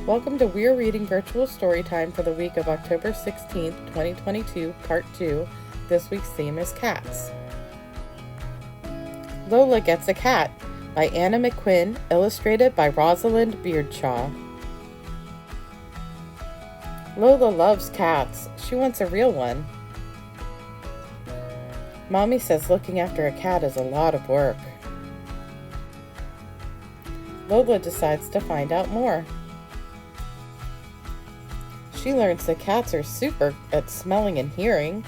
Welcome to Weir Reading Virtual Storytime for the week of October 16th, 2022, Part 2. This week's theme is cats. Lola Gets a Cat by Anna McQuinn, illustrated by Rosalind Beardshaw. Lola loves cats. She wants a real one. Mommy says looking after a cat is a lot of work. Lola decides to find out more. She learns that cats are super at smelling and hearing.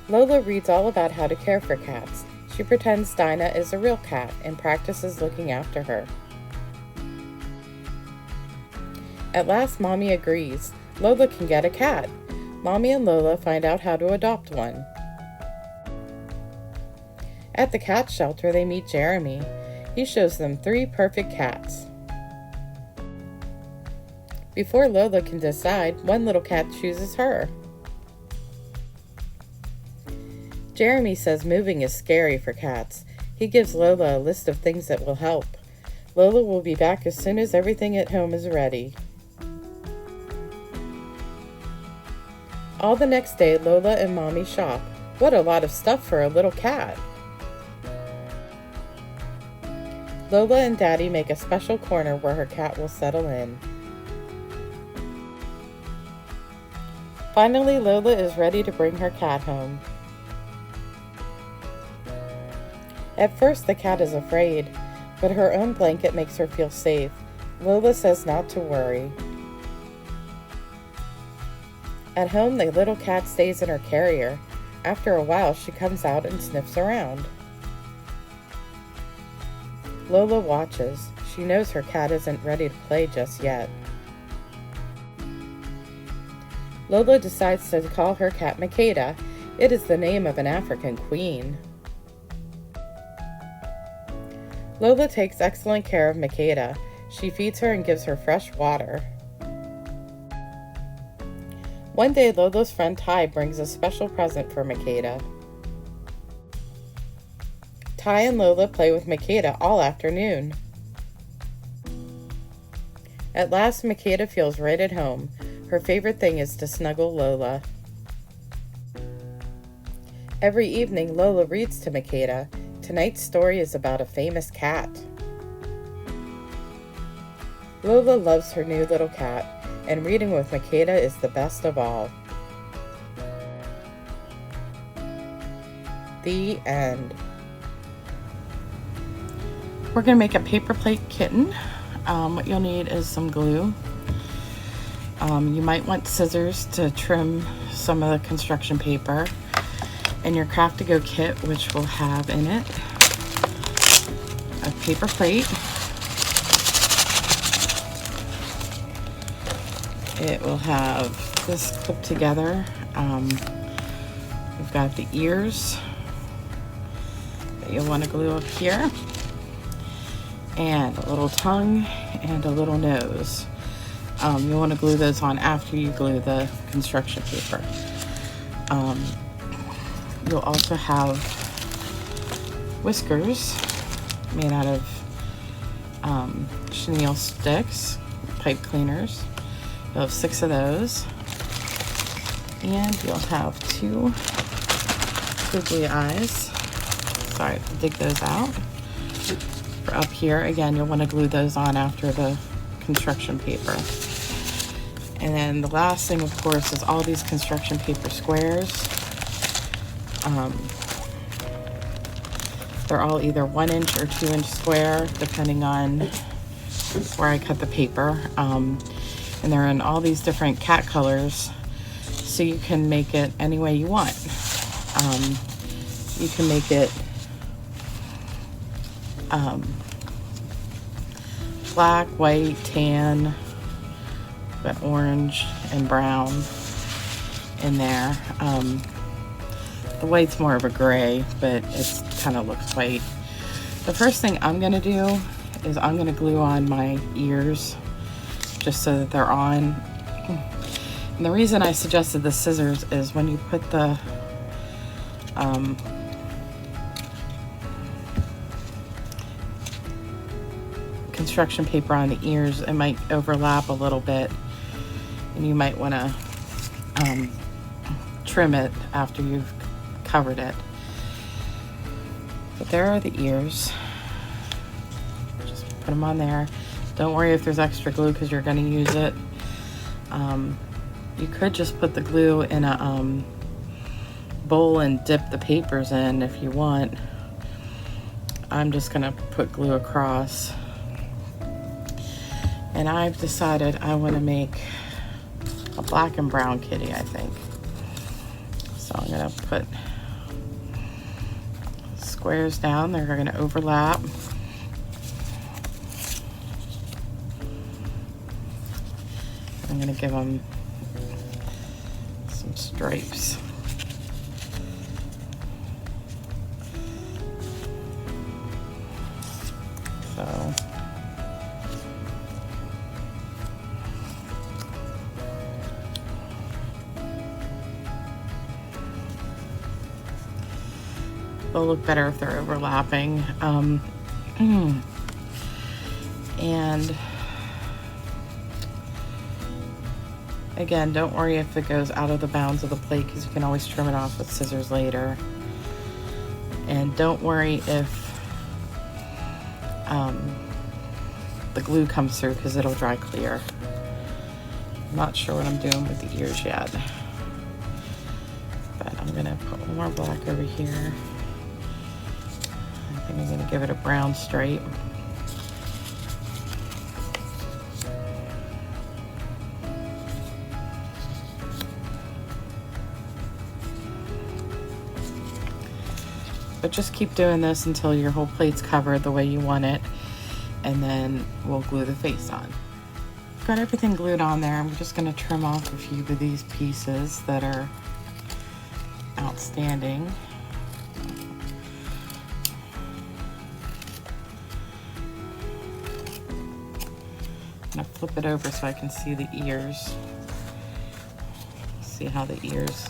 Lola reads all about how to care for cats. She pretends Dinah is a real cat and practices looking after her. At last, Mommy agrees. Lola can get a cat. Mommy and Lola find out how to adopt one. At the cat shelter, they meet Jeremy. He shows them 3 perfect cats. Before Lola can decide, one little cat chooses her. Jeremy says moving is scary for cats. He gives Lola a list of things that will help. Lola will be back as soon as everything at home is ready. All the next day, Lola and Mommy shop. What a lot of stuff for a little cat. Lola and Daddy make a special corner where her cat will settle in. Finally, Lola is ready to bring her cat home. At first, the cat is afraid, but her own blanket makes her feel safe. Lola says not to worry. At home, the little cat stays in her carrier. After a while, she comes out and sniffs around. Lola watches. She knows her cat isn't ready to play just yet. Lola decides to call her cat Makeda. It is the name of an African queen. Lola takes excellent care of Makeda. She feeds her and gives her fresh water. One day, Lola's friend Ty brings a special present for Makeda. Ty and Lola play with Makeda all afternoon. At last, Makeda feels right at home. Her favorite thing is to snuggle Lola. Every evening, Lola reads to Makeda. Tonight's story is about a famous cat. Lola loves her new little cat, and reading with Makeda is the best of all. The end. We're going to make a paper plate kitten. What you'll need is some glue. You might want scissors to trim some of the construction paper, and your Craft-to-Go kit, which will have in it a paper plate. It will have this clipped together. We've got the ears that you'll want to glue up here, and a little tongue and a little nose. You'll want to glue those on after you glue the construction paper. You'll also have whiskers made out of chenille sticks, pipe cleaners. You'll have 6 of those. And you'll have 2 googly eyes. Sorry, I have to dig those out. For up here, again, you'll want to glue those on after the construction paper. And then the last thing, of course, is all these construction paper squares. They're all either 1-inch or 2-inch square, depending on where I cut the paper. And they're in all these different cat colors, so you can make it any way you want. You can make it black, white, tan, but orange and brown in there. The white's more of a gray, but it kind of looks white. The first thing I'm going to do is I'm going to glue on my ears just so that they're on. And the reason I suggested the scissors is when you put the construction paper on the ears, it might overlap a little bit, and you might want to trim it after you've covered it. But there are the ears. Just put them on there. Don't worry if there's extra glue because you're going to use it. You could just put the glue in a bowl and dip the papers in if you want. I'm just going to put glue across. And I've decided I want to make a black and brown kitty, I think. So I'm going to put squares down. They're going to overlap. I'm going to give them some stripes. So they'll look better if they're overlapping. And again, don't worry if it goes out of the bounds of the plate because you can always trim it off with scissors later. And don't worry if the glue comes through because it'll dry clear. I'm not sure what I'm doing with the ears yet, but I'm gonna put one more black over here. I think I'm gonna give it a brown stripe. But just keep doing this until your whole plate's covered the way you want it, and then we'll glue the face on. Got everything glued on there. I'm just going to trim off a few of these pieces that are outstanding. I'm going to flip it over so I can see the ears. See how the ears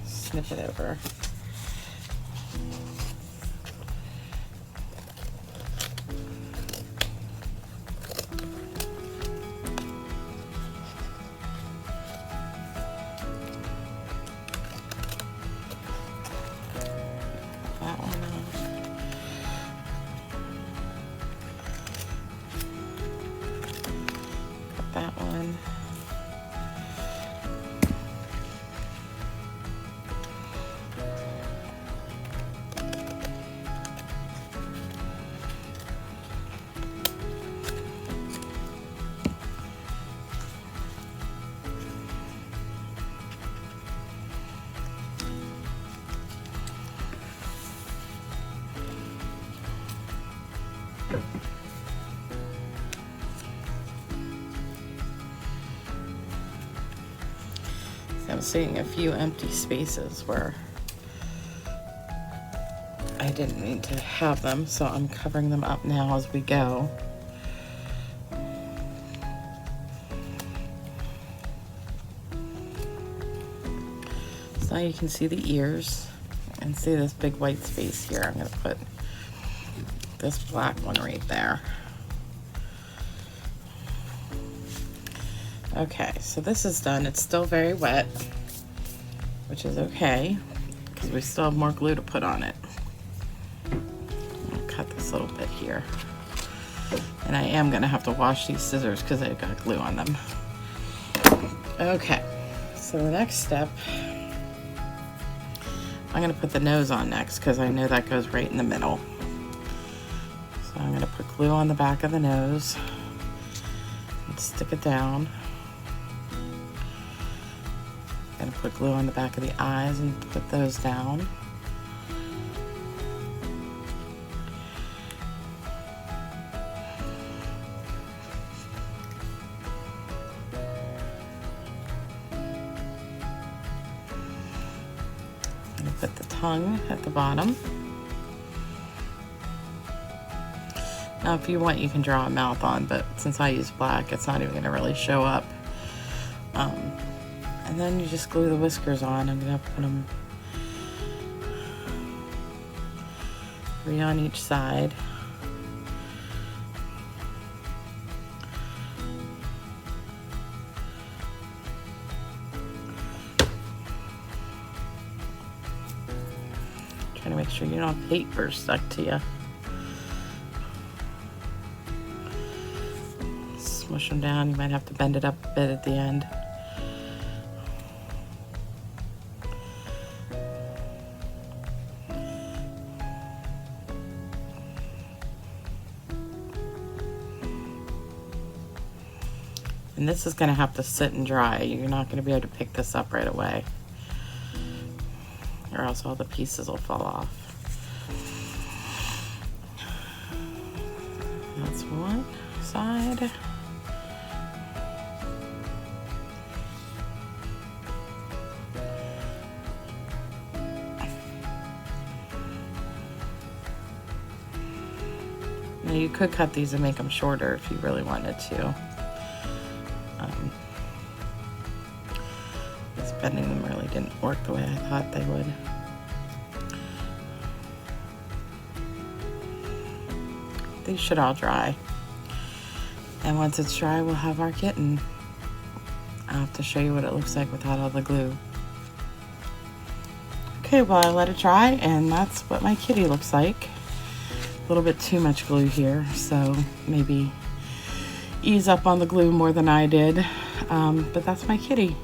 snip it over. That one off. Cut that one. I'm seeing a few empty spaces where I didn't need to have them, so I'm covering them up now as we go. So now you can see the ears and see this big white space here. I'm going to put this black one right there. Okay, so this is done. It's still very wet, which is okay because we still have more glue to put on it. I'll cut this little bit here. And I am gonna have to wash these scissors because they've got glue on them. Okay, so the next step, I'm gonna put the nose on next because I know that goes right in the middle. So I'm gonna put glue on the back of the nose and stick it down. Gonna put glue on the back of the eyes and put those down. Gonna put the tongue at the bottom. Now if you want, you can draw a mouth on, but since I use black, it's not even gonna really show up. And then you just glue the whiskers on. I'm gonna put them 3 on each side. Trying to make sure you don't have paper stuck to you. Smush them down. You might have to bend it up a bit at the end. And this is going to have to sit and dry. You're not going to be able to pick this up right away, or else all the pieces will fall off. That's one side. Now you could cut these and make them shorter if you really wanted to. This bending them really didn't work the way I thought they would. These should all dry. And once it's dry, we'll have our kitten. I'll have to show you what it looks like without all the glue. Okay, well, I let it dry, and that's what my kitty looks like. A little bit too much glue here, so maybe ease up on the glue more than I did. But that's my kitty.